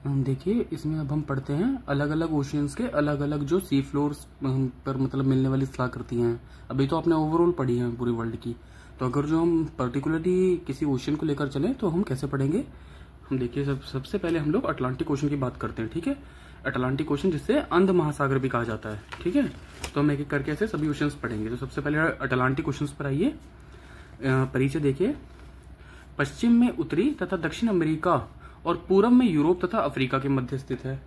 देखिए इसमें अब हम पढ़ते हैं अलग अलग ओशियंस के अलग अलग जो सी फ्लोर्स पर मतलब मिलने वाली स्थलाकृतियां हैं। अभी तो आपने ओवरऑल पढ़ी है पूरी वर्ल्ड की, तो अगर जो हम पर्टिकुलरली किसी ओशियन को लेकर चलें तो हम कैसे पढ़ेंगे। हम देखिए सबसे पहले हम लोग अटलांटिक ओशन की बात करते हैं। ठीक है, अटलांटिक ओशन जिससे अंध महासागर भी कहा जाता है। ठीक है, तो हम एक एक करके ऐसे सभी ओशंस पढ़ेंगे। तो सबसे पहले अटलांटिक ओशंस पर आइए। परिचय देखिए, पश्चिम में उत्तरी तथा दक्षिण अमेरिका और पूर्व में यूरोप तथा अफ्रीका के मध्य स्थित है।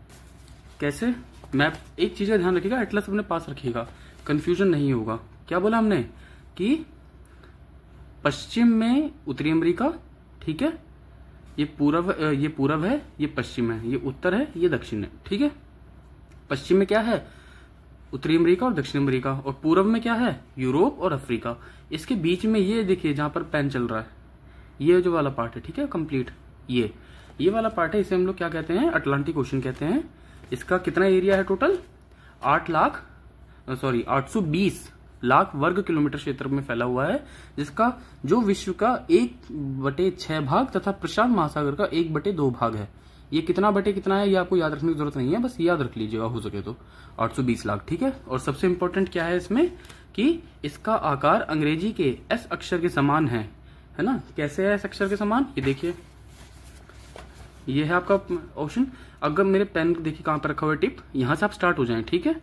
कैसे मैप, एक चीज का ध्यान रखिएगा, एटलस अपने पास रखिएगा, कंफ्यूजन नहीं होगा। क्या बोला हमने कि पश्चिम में उत्तरी अमेरिका, ठीक है, ये पूर्व है, ये पश्चिम है, ये उत्तर है, ये दक्षिण है। ठीक है, पश्चिम में क्या है, उत्तरी अमेरिका और दक्षिण अमेरिका, और पूर्व में क्या है, यूरोप और अफ्रीका। इसके बीच में ये देखिए जहां पर पेन चल रहा है, ये जो वाला पार्ट है, ठीक है, कंप्लीट ये वाला पार्ट है, इसे हम लोग क्या कहते हैं, अटलांटिक ओशन कहते हैं। इसका कितना एरिया है टोटल, 820 लाख वर्ग किलोमीटर क्षेत्र में फैला हुआ है, जिसका जो विश्व का 1/6 भाग तथा प्रशांत महासागर का 1/2 भाग है। ये कितना बटे कितना है ये आपको याद रखने की जरूरत नहीं है, बस याद रख लीजिएगा हो सके तो 820 लाख। ठीक है, और सबसे इंपॉर्टेंट क्या है इसमें कि इसका आकार अंग्रेजी के एस अक्षर के समान है ना। कैसे है एस अक्षर के समान, ये देखिए, ये है आपका ओशन। अगर मेरे पेन देखिए कहां पर रखा हुआ है टिप, यहां से आप स्टार्ट हो जाएं। ठीक है,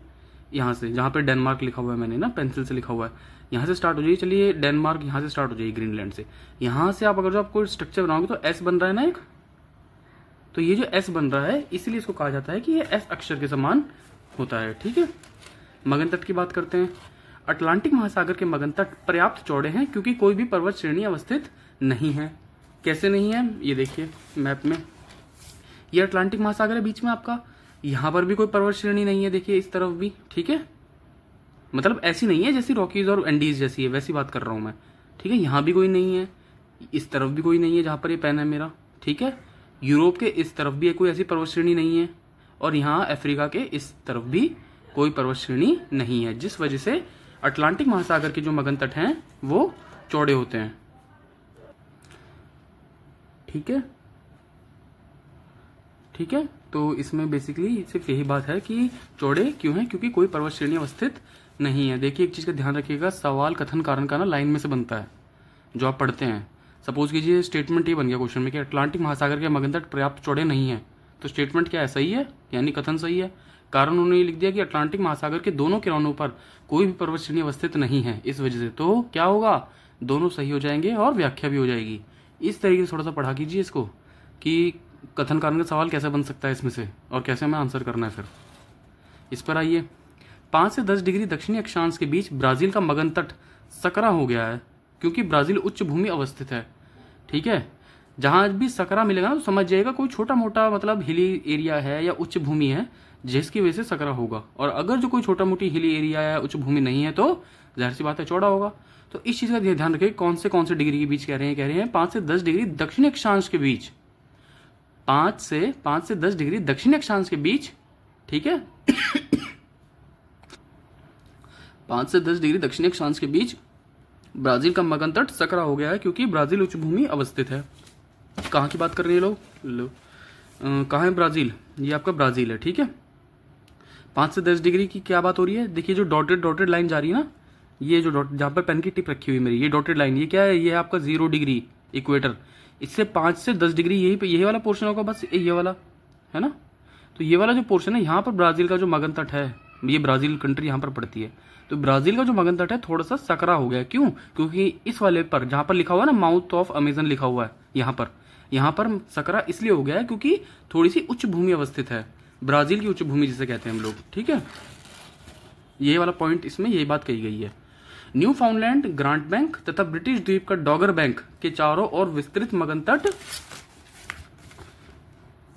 यहां से जहां पे डेनमार्क लिखा हुआ है मैंने ना पेंसिल से लिखा हुआ है, यहां से स्टार्ट हो जाइए। चलिए डेनमार्क यहां से स्टार्ट हो जाइए, ग्रीनलैंड से। यहां से आप अगर जो आपको स्ट्रक्चर बनाओगे तो एस बन रहा है ना एक, तो ये जो एस बन रहा है इसलिए इसको कहा जाता है कि ये एस अक्षर के समान होता है। ठीक है, मगन तट की बात करते हैं। अटलांटिक महासागर के मगन तट पर्याप्त चौड़े हैं क्योंकि कोई भी पर्वत श्रेणी अवस्थित नहीं है। कैसे नहीं है, ये देखिए मैप में, ये अटलांटिक महासागर है बीच में आपका, यहां पर भी कोई पर्वत श्रेणी नहीं है, देखिए इस तरफ भी। ठीक है, मतलब ऐसी नहीं है जैसी रॉकीज और एंडीज जैसी है, वैसी बात कर रहा हूं मैं। ठीक है, यहां भी कोई नहीं है, इस तरफ भी कोई नहीं है जहां पर ये पेन है मेरा। ठीक है, यूरोप के इस तरफ भी कोई ऐसी पर्वत श्रेणी नहीं है, और यहाँ अफ्रीका के इस तरफ भी कोई पर्वत श्रेणी नहीं है, जिस वजह से अटलांटिक महासागर के जो मगन तट हैं वो चौड़े होते हैं। ठीक है, ठीक है, तो इसमें बेसिकली सिर्फ यही बात है कि चौड़े क्यों हैं, क्योंकि कोई पर्वत श्रेणी अवस्थित नहीं है। देखिए एक चीज का ध्यान रखिएगा, सवाल कथन कारण का ना लाइन में से बनता है जो आप पढ़ते हैं। सपोज कीजिए स्टेटमेंट ये बन गया क्वेश्चन में कि अटलांटिक महासागर के मगन तट पर्याप्त चौड़े नहीं है, तो स्टेटमेंट क्या है, सही है, यानी कथन सही है। कारण उन्होंने ये लिख दिया कि अटलांटिक महासागर के दोनों किनारों पर कोई भी पर्वत श्रेणी अवस्थित नहीं है, इस वजह से तो क्या होगा, दोनों सही हो जाएंगे और व्याख्या भी हो जाएगी। इस तरीके से थोड़ा सा पढ़ा कीजिए इसको कि कथन कारण का सवाल कैसे बन सकता है इसमें से, और कैसे हमें आंसर करना है। फिर इस पर आइए, 5 से 10 डिग्री दक्षिणी अक्षांश के बीच ब्राजील का मगन तट सकरा हो गया है क्योंकि ब्राजील उच्च भूमि अवस्थित है। ठीक है, जहां भी सकरा मिलेगा ना तो समझ जाएगा कोई छोटा मोटा मतलब हिली एरिया है या उच्च भूमि है, जिसकी वजह से सकरा होगा। और अगर जो कोई छोटा मोटी हिली एरिया या उच्च भूमि नहीं है तो जाहिर सी बात है चौड़ा होगा। तो इस चीज का ध्यान रखें, कौन से डिग्री के बीच कह रहे हैं 5 से 10 डिग्री दक्षिणी अक्षांश के बीच, 5 से 10 डिग्री दक्षिणी अक्षांश के बीच। ठीक है, 5 से 10 डिग्री दक्षिणी अक्षांश के बीच ब्राजील का मगन तट सकरा हो गया है क्योंकि ब्राजील उच्च भूमि अवस्थित है। कहाँ की बात कर रही है लोग, कहाँ है ब्राजील, ये आपका ब्राजील है। ठीक है, 5 से 10 डिग्री की क्या बात हो रही है, देखिए जो डॉटेड लाइन जा रही है ना, ये जो डॉट जहां पर पेन की टिप रखी हुई मेरी, ये डॉटेड लाइन, ये क्या है, ये है आपका 0 डिग्री इक्वेटर। इससे 5 से 10 डिग्री यही वाला पोर्शन होगा, बस ये वाला है ना। तो ये वाला जो पोर्शन है, यहाँ पर ब्राजील का जो मगन तट है, ये ब्राजील कंट्री यहाँ पर पड़ती है, तो ब्राजील का जो मगन तट है थोड़ा सा सकरा हो गया। क्यों, क्योंकि इस वाले पर जहां पर लिखा हुआ है ना माउथ ऑफ अमेजन लिखा हुआ है, यहाँ पर सकरा इसलिए हो गया है क्योंकि थोड़ी सी उच्च भूमि अवस्थित है, ब्राजील की उच्च भूमि जिसे कहते हैं हम लोग। ठीक है, ये वाला पॉइंट इसमें यही बात कही गई है। न्यू फाउंडलैंड, ग्रांट बैंक तथा ब्रिटिश द्वीप का डॉगर बैंक के चारों ओर विस्तृत मगन तट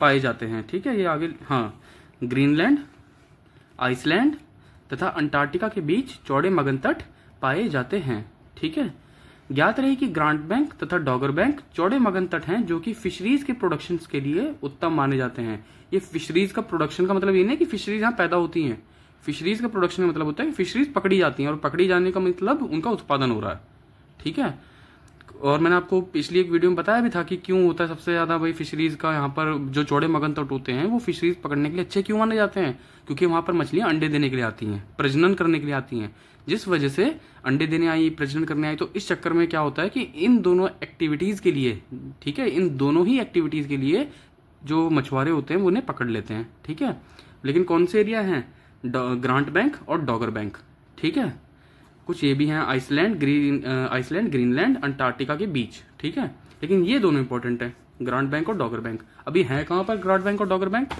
पाए जाते हैं। ठीक है, ये आगे, हाँ, ग्रीनलैंड, आइसलैंड तथा अंटार्कटिका के बीच चौड़े मगन तट पाए जाते हैं। ठीक है, ज्ञात रहे कि ग्रांट बैंक तथा डॉगर बैंक चौड़े मगन तट हैं जो कि फिशरीज के प्रोडक्शन के लिए उत्तम माने जाते हैं। ये फिशरीज का प्रोडक्शन का मतलब ये नहीं कि फिशरीज यहाँ पैदा होती हैं, फिशरीज का प्रोडक्शन का मतलब होता है कि फिशरीज पकड़ी जाती हैं, और पकड़ी जाने का मतलब उनका उत्पादन हो रहा है। ठीक है, और मैंने आपको पिछली एक वीडियो में बताया भी था कि क्यों होता है सबसे ज्यादा भाई फिशरीज का यहाँ पर जो चौड़े मगन तट होते हैं वो फिशरीज पकड़ने के लिए अच्छे क्यों माने जाते हैं, क्योंकि वहां पर मछलियां अंडे देने के लिए आती हैं, प्रजनन करने के लिए आती हैं। जिस वजह से अंडे देने आई, प्रजनन करने आई, तो इस चक्कर में क्या होता है कि इन दोनों एक्टिविटीज के लिए, ठीक है, इन दोनों ही एक्टिविटीज के लिए जो मछुआरे होते हैं वो उन्हें पकड़ लेते हैं। ठीक है, लेकिन कौन से एरिया हैं, ग्रांट बैंक और डॉगर बैंक। ठीक है, कुछ ये भी हैं आइसलैंड, ग्रीनलैंड, अंटार्कटिका के बीच। ठीक है, लेकिन ये दोनों इंपॉर्टेंट है, ग्रांट बैंक और डॉगर बैंक। अभी है कहां पर ग्रांट बैंक और डॉगर बैंक,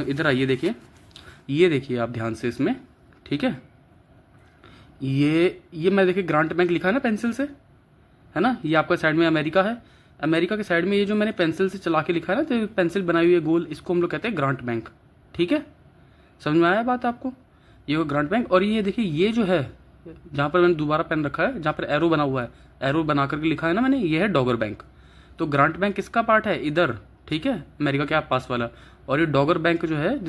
इधर आइए देखिए, ये देखिए आप ध्यान से इसमें। ठीक है, ये मैं देखिए ग्रांट बैंक लिखा है ना पेंसिल से, है ना, ये आपका साइड में अमेरिका है, अमेरिका के साइड में ये जो मैंने पेंसिल से चला के लिखा है ना, तो पेंसिल बनाई हुई है गोल, इसको हम लोग कहते हैं ग्रांट बैंक। ठीक है, समझ में आया बात आपको, ये ग्रांट बैंक। और ये देखिए ये जो है जहां पर मैंने दोबारा पेन रखा है, जहां पर एरो बना हुआ है, एरो बना करके लिखा है ना मैंने, ये है डॉगर बैंक। तो ग्रांट बैंक किसका पार्ट है, इधर, ठीक है, अमेरिका के पास वाला। और ये डॉगर बैंक जो है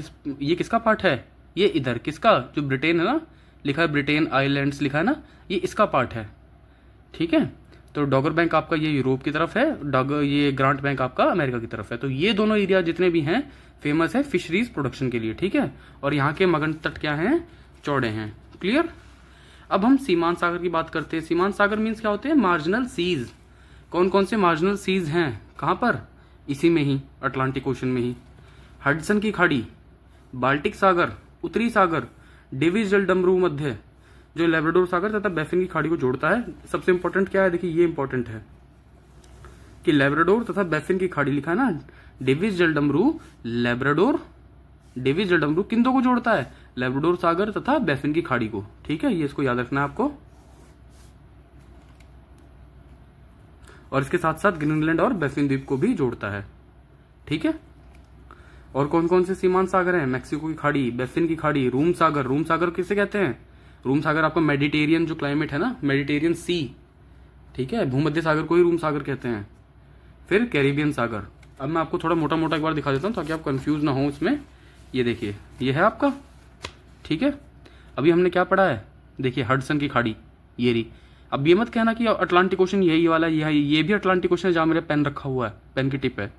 ये किसका पार्ट है, ये इधर, किसका, जो ब्रिटेन है ना, लिखा है ब्रिटेन आइलैंड्स लिखा है ना, ये इसका पार्ट है। ठीक है, तो डॉगर बैंक आपका ये यूरोप की तरफ है, ये ग्रांट बैंक आपका अमेरिका की तरफ है। तो ये दोनों एरिया जितने भी हैं फेमस है फिशरीज प्रोडक्शन के लिए। ठीक है, और यहाँ के मगन तट क्या हैं, चौड़े हैं। क्लियर। अब हम सीमांत सागर की बात करते हैं। सीमांत सागर मीन्स क्या होते हैं, मार्जिनल सीज। कौन कौन से मार्जिनल सीज हैं, कहां पर, इसी में ही, अटलांटिक ओशन में ही। हडसन की खाड़ी, बाल्टिक सागर, उत्तरी सागर, डेविस जल डमरू मध्य, जो लेब्राडोर सागर तथा बैफिन की खाड़ी को जोड़ता है। सबसे इंपॉर्टेंट क्या है, देखिए ये इंपॉर्टेंट है कि लेब्राडोर तथा बैफिन की खाड़ी लिखा है ना, डेविस जल डमरू, लेब्राडोर, डेविस जल डमरू किन दो को जोड़ता है, लेब्राडोर सागर तथा बैफिन की खाड़ी को। ठीक है, ये इसको याद रखना है आपको। और इसके साथ साथ ग्रीनलैंड और बैफिन द्वीप को भी जोड़ता है। ठीक है, और कौन कौन से सीमांत सागर हैं, मैक्सिको की खाड़ी, बैफिन की खाड़ी, रूम सागर। रूम सागर किसे कहते हैं, रूम सागर आपका मेडिटेरियन जो क्लाइमेट है ना, मेडिटेरियन सी। ठीक है, भूमध्य सागर को ही रूम सागर कहते हैं। फिर कैरिबियन सागर। अब मैं आपको थोड़ा मोटा मोटा एक बार दिखा देता हूं ताकि आप कंफ्यूज ना हो इसमें। ये देखिए, ये है आपका। ठीक है, अभी हमने क्या पढ़ा है, देखिए हडसन की खाड़ी, ये रही। अब ये मत कहना कि अटलांटिक ओशन यही वाला, ये भी अटलांटिक ओशन है, जहां मेरे पेन रखा हुआ है, पेन की टिप है,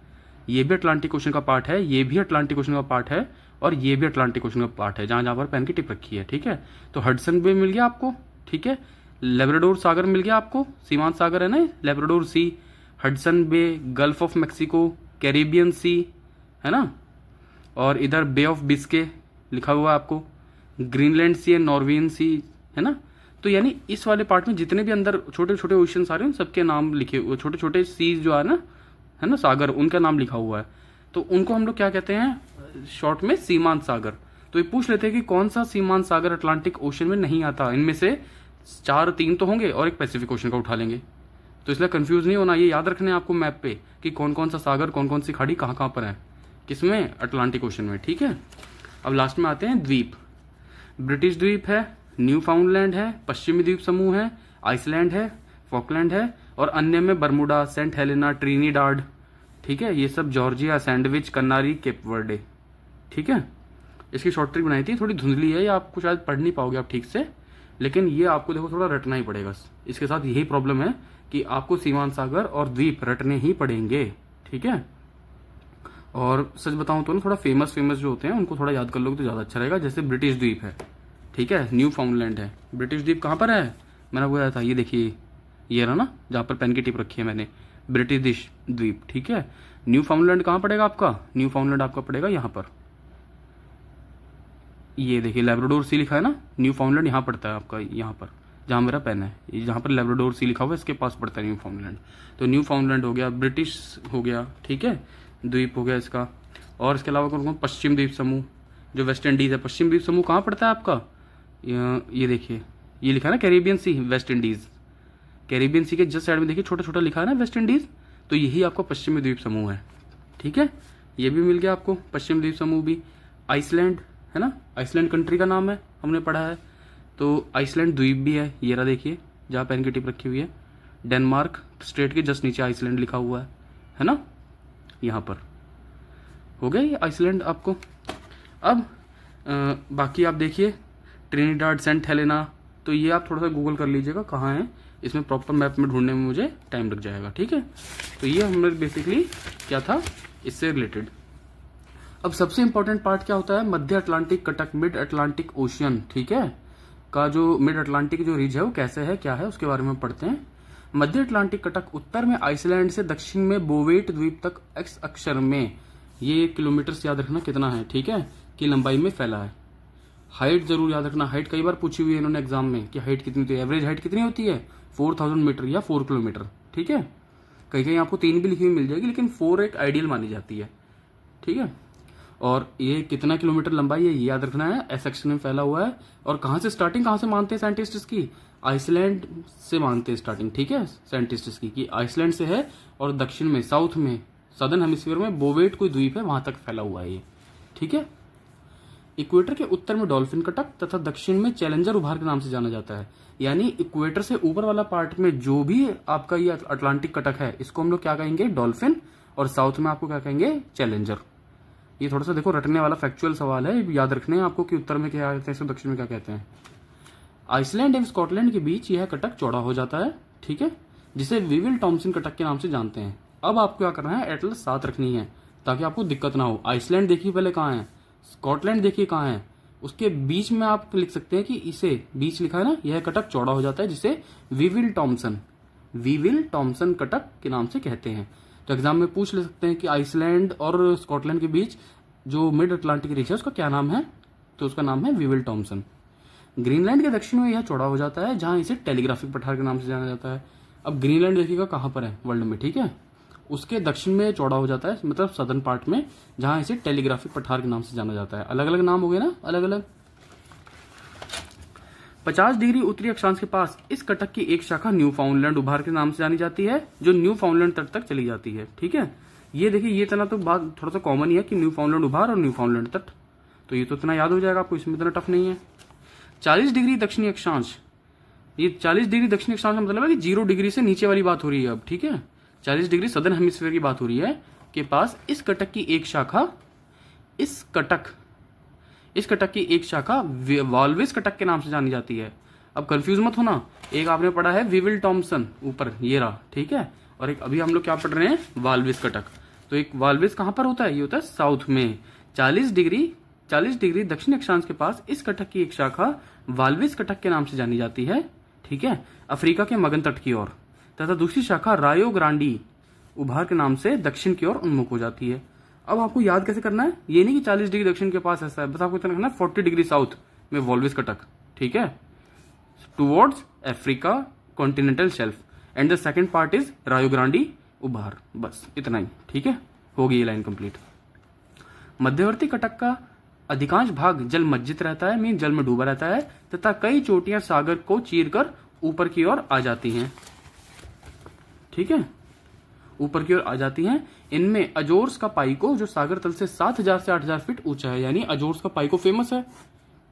ये भी अटलांटिक ओशन का पार्ट है, ये भी अटलांटिक ओशन का पार्ट है, और ये भी अटलांटिक ओशन का पार्ट है, जहां जहां पर पेन की टिप रखी है। ठीक है, तो हडसन बे मिल गया आपको। ठीक है, लेब्राडोर सागर मिल गया आपको, सीमांत सागर है ना, Labrador Sea, Hudson Bay, Gulf of Mexico, Caribbean Sea, है ना, और इधर बे ऑफ बिस्के लिखा हुआ है आपको, ग्रीनलैंड सी है, नॉर्वेजियन सी, है ना। तो यानी इस वाले पार्ट में जितने भी अंदर छोटे छोटे ओशंस आ रहे हैं, सबके नाम लिखे हुए, छोटे छोटे सीज जो है ना सागर, उनका नाम लिखा हुआ है। तो उनको हम लोग क्या कहते हैं शॉर्ट में, सीमांत सागर। तो ये पूछ लेते हैं कि कौन सा सीमांत सागर अटलांटिक ओशन में नहीं आता। इनमें से 3 तो होंगे और एक पैसिफिक ओशन का उठा लेंगे। तो इसलिए कंफ्यूज नहीं होना, ये याद रखने हैं आपको मैप पे कि कौन कौन सा सागर, कौन कौन सी खाड़ी कहाँ कहाँ पर है, किसमें, अटलांटिक ओशन में। ठीक है, अब लास्ट में आते हैं द्वीप। ब्रिटिश द्वीप है, न्यू फाउंडलैंड है, पश्चिमी द्वीप समूह है, आइसलैंड है, फॉकलैंड है, और अन्य में बर्मुडा, सेंट हेलेना, ट्रिनिडाड। ठीक है, ये सब जॉर्जिया, सैंडविच, कनारी, केप वर्डे। ठीक है, इसकी शॉर्ट ट्रिक बनाई थी, थोड़ी धुंधली है, ये आपको शायद पढ़ नहीं पाओगे आप ठीक से, लेकिन ये आपको देखो थोड़ा रटना ही पड़ेगा। इसके साथ यही प्रॉब्लम है कि आपको सीमांत सागर और द्वीप रटने ही पड़ेंगे। ठीक है, और सच बताऊं तो ना, थोड़ा फेमस जो होते हैं उनको थोड़ा याद कर लोगे तो ज्यादा अच्छा रहेगा। जैसे ब्रिटिश द्वीप है, ठीक है, न्यू फाउंडलैंड है। ब्रिटिश द्वीप कहां पर है, मैंने बताया था, ये देखिए, ये रहा ना, जहां पर पेन की टिप रखी है मैंने, ब्रिटिश द्वीप। ठीक है, न्यू फाउंडलैंड कहां पड़ेगा आपका, न्यू फाउंडलैंड आपका पड़ेगा यहां पर, ये देखिए लेब्राडोर सी लिखा है ना, न्यू फाउंडलैंड यहां पड़ता है आपका, यहां पर जहां मेरा पेन है, जहां पर लेब्राडोर सी लिखा हुआ है इसके पास पड़ता है न्यू फाउंडलैंड। तो न्यू फाउंडलैंड हो गया, ब्रिटिश हो गया, ठीक है, द्वीप हो गया इसका। और इसके अलावा कौन कौन, पश्चिम द्वीप समूह, जो वेस्ट इंडीज है। पश्चिम द्वीप समूह कहां पड़ता है आपका, ये देखिए, ये लिखा है ना कैरिबियन सी, वेस्ट इंडीज। कैरिबियन सी के जस्ट साइड में देखिए छोटा छोटा लिखा है ना वेस्ट इंडीज, तो यही आपका पश्चिमी द्वीप समूह है। ठीक है, ये भी मिल गया आपको, पश्चिम द्वीप समूह भी। आइसलैंड है ना, आइसलैंड कंट्री का नाम है, हमने पढ़ा है। तो आइसलैंड द्वीप भी है, ये रहा देखिए, जहां पेन की टिप रखी हुई है। डेनमार्क स्टेट के जस्ट नीचे आइसलैंड लिखा हुआ है ना, यहां पर हो गया ये आइसलैंड आपको। अब बाकी आप देखिए, ट्रिनिडाड, सेंट हेलेना, तो ये आप थोड़ा सा गूगल कर लीजिएगा कहाँ है, इसमें प्रॉपर मैप में ढूंढने में मुझे टाइम लग जाएगा। ठीक है, तो ये हमने बेसिकली क्या था इससे रिलेटेड। अब सबसे इंपॉर्टेंट पार्ट क्या होता है, मध्य अटलांटिक कटक, मिड अटलांटिक ओशियन, ठीक है, का जो मिड अटलांटिक जो रीज है वो कैसे है, क्या है, उसके बारे में पढ़ते हैं। मध्य अटलांटिक कटक उत्तर में आइसलैंड से दक्षिण में बोवेट द्वीप तक एक्स अक्षर में, ये किलोमीटर से याद रखना कितना है, ठीक है, की लंबाई में फैला है। हाइट जरूर याद रखना, हाइट कई बार पूछी हुई है इन्होंने एग्जाम में कि हाइट कितनी होती है, एवरेज हाइट कितनी होती है 4000 मीटर या 4 किलोमीटर। ठीक है, कहीं कहीं आपको 3 भी लिखी हुई मिल जाएगी, लेकिन 4 एक आइडियल मानी जाती है। ठीक है, और ये कितना किलोमीटर लंबाई है ये याद रखना है, एस सेक्शन में फैला हुआ है। और कहां से स्टार्टिंग, कहां से मानते हैं साइंटिस्ट इसकी, आइसलैंड से मानते हैं स्टार्टिंग। ठीक है, साइंटिस्ट इसकी कि आइसलैंड से है और दक्षिण में, साउथ में, सदर्न हेमिस्फीयर में बोवेट कोई द्वीप है वहां तक फैला हुआ है ये। ठीक है, इक्वेटर के उत्तर में डॉल्फिन कटक तथा दक्षिण में चैलेंजर उभार के नाम से जाना जाता है। यानी इक्वेटर से ऊपर वाला पार्ट में जो भी आपका ये अटलांटिक कटक है इसको हम लोग क्या कहेंगे, डॉल्फिन, और साउथ में आपको क्या कहेंगे, चैलेंजर। ये थोड़ा सा देखो रटने वाला फैक्चुअल सवाल है, याद रखने हैं आपको कि उत्तर में क्या कहते हैं, दक्षिण में क्या कहते हैं। आइसलैंड एवं स्कॉटलैंड के बीच यह कटक चौड़ा हो जाता है। ठीक है, जिसे विविल टॉमसन कटक के नाम से जानते हैं। अब आपको क्या करना है, एटलस साथ रखनी है ताकि आपको दिक्कत ना हो। आइसलैंड देखिए पहले कहाँ है, स्कॉटलैंड देखिए कहाँ है, उसके बीच में आप लिख सकते हैं कि इसे बीच लिखा है ना, यह कटक चौड़ा हो जाता है जिसे विविल टॉमसन कटक के नाम से कहते हैं। तो एग्जाम में पूछ ले सकते हैं कि आइसलैंड और स्कॉटलैंड के बीच जो मिड अटलांटिक रीज है उसका क्या नाम है, तो उसका नाम है विविल टॉमसन। ग्रीनलैंड के दक्षिण में यह चौड़ा हो जाता है जहां इसे टेलीग्राफिक पठार के नाम से जाना जाता है। अब ग्रीनलैंड देखिएगा कहां पर है वर्ल्ड में, ठीक है, उसके दक्षिण में चौड़ा हो जाता है, मतलब सदर्न पार्ट में, जहां इसे टेलीग्राफिक पठार के नाम से जाना जाता है। अलग अलग नाम हो गए ना, अलग अलग। 50 डिग्री उत्तरी अक्षांश के पास इस कटक की एक शाखा न्यू फाउंडलैंड उभार के नाम से जानी जाती है, जो न्यू फाउंडलैंड तट तक चली जाती है। ठीक है, ये देखिए ये इतना तो बात थोड़ा सा कॉमन ही है कि न्यू फाउंडलैंड उभार और न्यू फाउंडलैंड तट, तो ये तो इतना याद हो जाएगा आपको, इसमें इतना टफ नहीं है। 40 डिग्री दक्षिणी अक्षांश, ये 40 डिग्री दक्षिणी अक्षांश का मतलब है कि 0 डिग्री से नीचे वाली बात हो रही है अब। ठीक है, 40 डिग्री सदर्न हेमिस्फीयर की बात हो रही है के पास इस कटक की एक शाखा, इस कटक की एक शाखा वाल्विस कटक के नाम से जानी जाती है। अब कंफ्यूज मत होना, एक आपने पढ़ा है विविल टॉमसन ऊपर ये रहा, ठीक है, और एक अभी हम लोग क्या पढ़ रहे हैं, वाल्विस कटक। तो एक वाल्विस कहां पर होता है, ये होता है साउथ में। 40 डिग्री दक्षिण अक्षांश के पास इस कटक की एक शाखा वाल्विस कटक के नाम से जानी जाती है। ठीक है, अफ्रीका के मगन तट की ओर, तथा दूसरी शाखा रायो ग्रांडी उभार के नाम से दक्षिण की ओर उन्मुख हो जाती है। अब आपको याद कैसे करना है, ये नहीं कि 40 डिग्री दक्षिण के पास ऐसा है, बस आपको इतना करना है 40 डिग्री साउथ में वाल्विस कटक। ठीक है, towards Africa continental shelf, and the second part is रायो ग्रांडी उभार, बस इतना ही। ठीक है, होगी ये लाइन कंप्लीट। मध्यवर्ती कटक का अधिकांश भाग जल मज्जित रहता है, मीन जल में डूबा रहता है, तथा कई चोटियां सागर को चीरकर ऊपर की ओर आ जाती हैं। ठीक है, ऊपर की ओर आ जाती हैं। इनमें अजोर्स का पाइको जो सागर तल से 7000 से 8000 फीट ऊंचा है, यानी अजोर्स का पाइको फेमस है।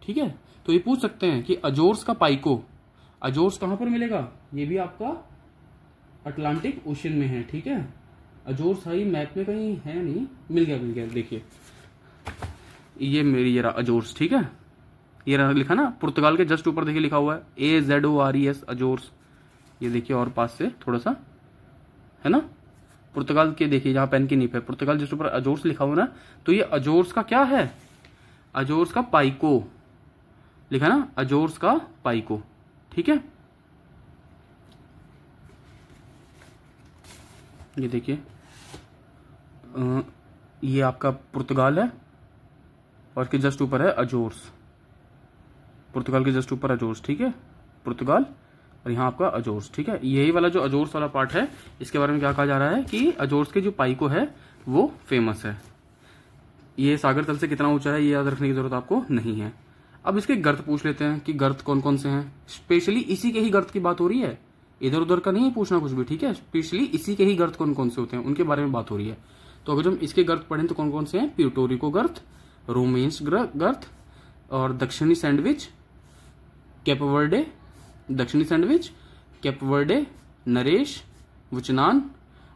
ठीक है, तो ये पूछ सकते हैं कि अजोर्स का पाइको, अजोर्स कहां पर मिलेगा, ये भी आपका अटलांटिक ओशियन में है। ठीक है, अजोर्स है मैप में कहीं है नहीं, मिल गया, देखिए ये मेरी ये रहा अजोर्स। ठीक है, ये रहा लिखा ना, पुर्तगाल के जस्ट ऊपर देखिए लिखा हुआ है AZORES अजोर्स, ये देखिए और पास से थोड़ा सा है ना, पुर्तगाल के देखिए जहां पेन की नींव है, पुर्तगाल जिस ऊपर अजोर्स लिखा हुआ ना, तो ये अजोर्स का क्या है, अजोर्स का पाइको लिखा ना, अजोर्स का पाइको। ठीक है, ये देखिए ये आपका पुर्तगाल है और इसके जस्ट ऊपर है अजोर्स, पुर्तगाल के जस्ट ऊपर अजोर्स। ठीक है, पुर्तगाल और यहाँ आपका अजोर्स। ठीक है, यही वाला जो अजोर्स वाला पार्ट है इसके बारे में क्या कहा जा रहा है कि अजोर्स के जो पाइको है वो फेमस है। ये सागर तल से कितना ऊंचा है ये याद रखने की जरूरत आपको नहीं है। अब इसके गर्त पूछ लेते हैं कि गर्त कौन कौन से हैं, स्पेशली इसी के ही गर्त की बात हो रही है, इधर उधर का नहीं पूछना कुछ भी। ठीक है, स्पेशली इसी के ही गर्त कौन कौन से होते हैं उनके बारे में बात हो रही है। तो अगर हम इसके गर्त पढ़ें तो कौन कौन से हैं, प्यूर्टोरिको गर्त, रोमेन्स गर्त, और दक्षिणी सैंडविच, केप वर्डे, दक्षिणी सैंडविच, केप वर्डे, नरेश, वुचनान,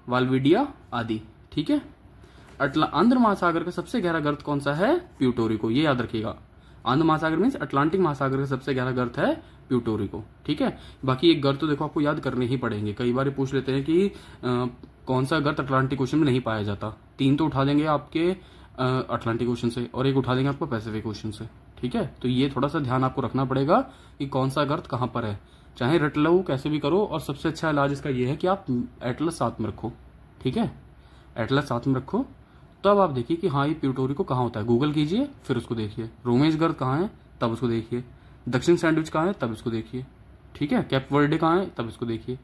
वाल्विडिया आदि। ठीक है, आंध्र महासागर का सबसे गहरा गर्त कौन सा है, प्यूर्टोरिको, ये याद रखिएगा। आंध्र महासागर मीन्स अटलांटिक महासागर का सबसे गहरा गर्त है प्यूटोरिको। ठीक है, बाकी एक गर्त तो देखो आपको याद करने ही पड़ेंगे। कई बार पूछ लेते हैं कि कौन सा गर्त अटलांटिक ओशन में नहीं पाया जाता। 3 तो उठा देंगे आपके अटलांटिक ओशन से और एक उठा देंगे आपको पैसिफिक ओशन से। ठीक है, तो ये थोड़ा सा ध्यान आपको रखना पड़ेगा कि कौन सा गर्त कहाँ पर है। चाहे रट लो कैसे भी करो, और सबसे अच्छा इलाज इसका ये है कि आप एटलस साथ में रखो। ठीक है, एटलस साथ में रखो, तब आप देखिए कि हाँ ये प्यूटोरिको कहाँ होता है। गूगल कीजिए, फिर उसको देखिए। रोमेश गर्त कहाँ है, तब उसको देखिए। दक्षिण सैंडविच कहाँ है, तब इसको देखिए। ठीक है, कैप वर्डे कहाँ है, तब इसको देखिए।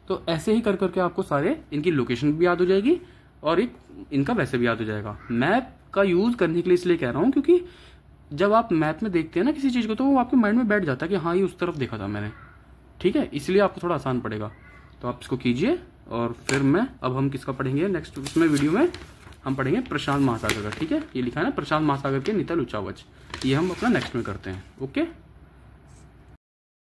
तो ऐसे ही कर करके आपको सारे इनकी लोकेशन भी याद हो जाएगी और एक इनका वैसे भी याद हो जाएगा। मैप का यूज करने के लिए इसलिए कह रहा हूँ क्योंकि जब आप मैप में देखते हैं ना किसी चीज को, तो वो आपके माइंड में बैठ जाता है कि हाँ ये उस तरफ देखा था मैंने। ठीक है, इसलिए आपको थोड़ा आसान पड़ेगा। तो आप इसको कीजिए और फिर अब हम किसका पढ़ेंगे नेक्स्ट इसमें वीडियो में हम पढ़ेंगे प्रशांत महासागर का। ठीक है, ये लिखा है ना प्रशांत महासागर के नितल उच्चावच, ये हम अपना नेक्स्ट में करते हैं। ओके।